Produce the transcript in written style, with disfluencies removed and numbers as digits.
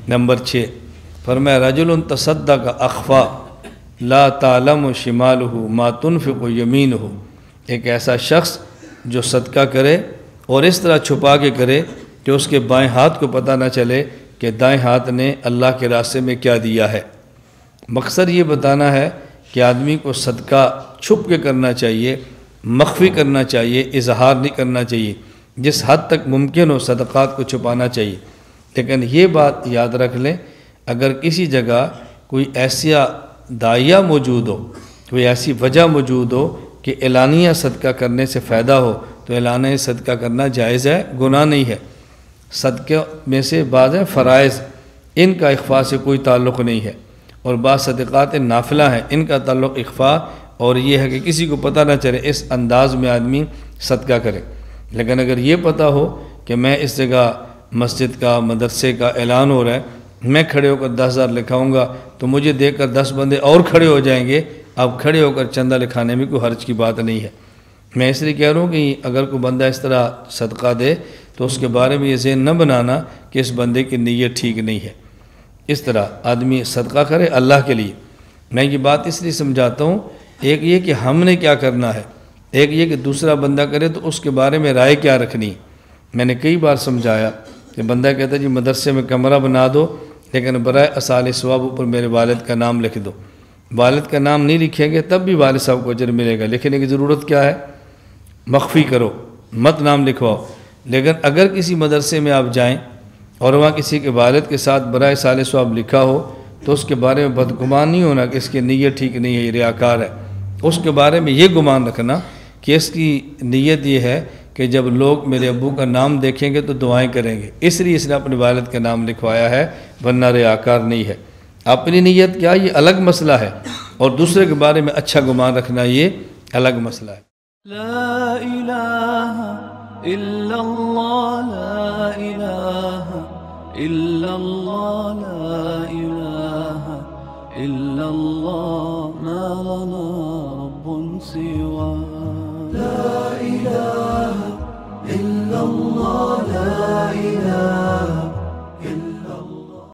Number 6 فرمایا رجل تصدق اخفا لا تعلم شمالہ ما تنفق یمینہ، ایک ایسا شخص جو صدقہ کرے اور اس طرح چھپا کے کرے کہ اس کے بائیں ہاتھ کو پتہ نہ چلے کہ دائیں ہاتھ نے اللہ کے راستے میں کیا دیا ہے۔ مقصد یہ بتانا ہے کہ آدمی کو صدقہ چھپ کے کرنا چاہیے، مخفی کرنا چاہیے، اظہار نہیں کرنا چاہیے، جس حد تک ممکن ہو صدقات کو چھپانا چاہیے۔ لیکن یہ بات یاد رکھ لیں، اگر کسی جگہ کوئی ایسا داعیہ موجود ہو، کوئی ایسی وجہ موجود ہو کہ اعلانیہ صدقہ کرنے سے فائدہ ہو تو اعلانیہ صدقہ کرنا جائز ہے، گناہ نہیں ہے۔ صدقے میں سے بعض ہیں فرائض، ان کا اخفاء سے کوئی تعلق نہیں ہے، اور بعض صدقات نافلہ ہیں، ان کا تعلق اخفاء اور یہ ہے کہ کسی کو پتہ نہ چلے، اس انداز میں آدمی صدقہ کرے۔ لیکن اگر یہ پتہ ہو کہ میں اس جگہ مسجد کا مدرسے کا اعلان ہو رہا ہے، میں کھڑے ہو کر 10,000 لکھاؤں گا تو مجھے دیکھ کر 10 بندے اور کھڑے ہو جائیں گے، اب کھڑے ہو کر چندہ لکھانے میں کوئی حرج کی بات نہیں ہے۔ میں اس لیے کہہ رہا ہوں کہ اگر کوئی بندہ اس طرح صدقہ دے تو اس کے بارے میں یہ ذہن نہ بنانا کہ اس بندے کی نیت ٹھیک نہیں ہے۔ اس طرح آدمی صدقہ کرے اللہ کے لیے۔ میں یہ بات اس لیے سمجھاتا ہوں، ایک یہ کہ ہم نے کیا کرنا ہے، ایک یہ کہ دوسرا بندہ کرے تو اس کے بارے میں رائے کیا رکھنی۔ میں نے کئی بار سمجھایا کہ بندہ کہتا ہے جی مدرسے میں کمرہ بنا دو، لیکن برائے اصال ثواب اوپر میرے والد کا نام لکھ دو۔ والد کا نام نہیں لکھیں گے تب بھی والد صاحب کو اجر ملے گا، لکھنے کی ضرورت کیا ہے؟ مخفی کرو، مت نام لکھواؤ۔ لیکن اگر کسی مدرسے میں آپ جائیں اور وہاں کسی کے والد کے ساتھ برائے صالح ثواب لکھا ہو تو اس کے بارے میں بدگمان نہیں ہونا کہ اس کی نیت ٹھیک نہیں ہے، یہ ریاکار ہے۔ اس کے بارے میں یہ گمان رکھنا کہ اس کی نیت یہ ہے کہ جب لوگ میرے ابو کا نام دیکھیں گے تو دعائیں کریں گے، اس لیے اس نے اپنے والد کا نام لکھوایا ہے، ورنہ ریاکار نہیں ہے۔ اپنی نیت کیا یہ الگ مسئلہ ہے، اور دوسرے کے بارے میں اچھا گمان رکھنا یہ الگ مسئلہ ہے۔ لا الہ الا اللہ، لا الہ الا اللہ، لا الہ الا اللہ، ما لنا رب سوا۔ لا الہ الا اللہ، لا الہ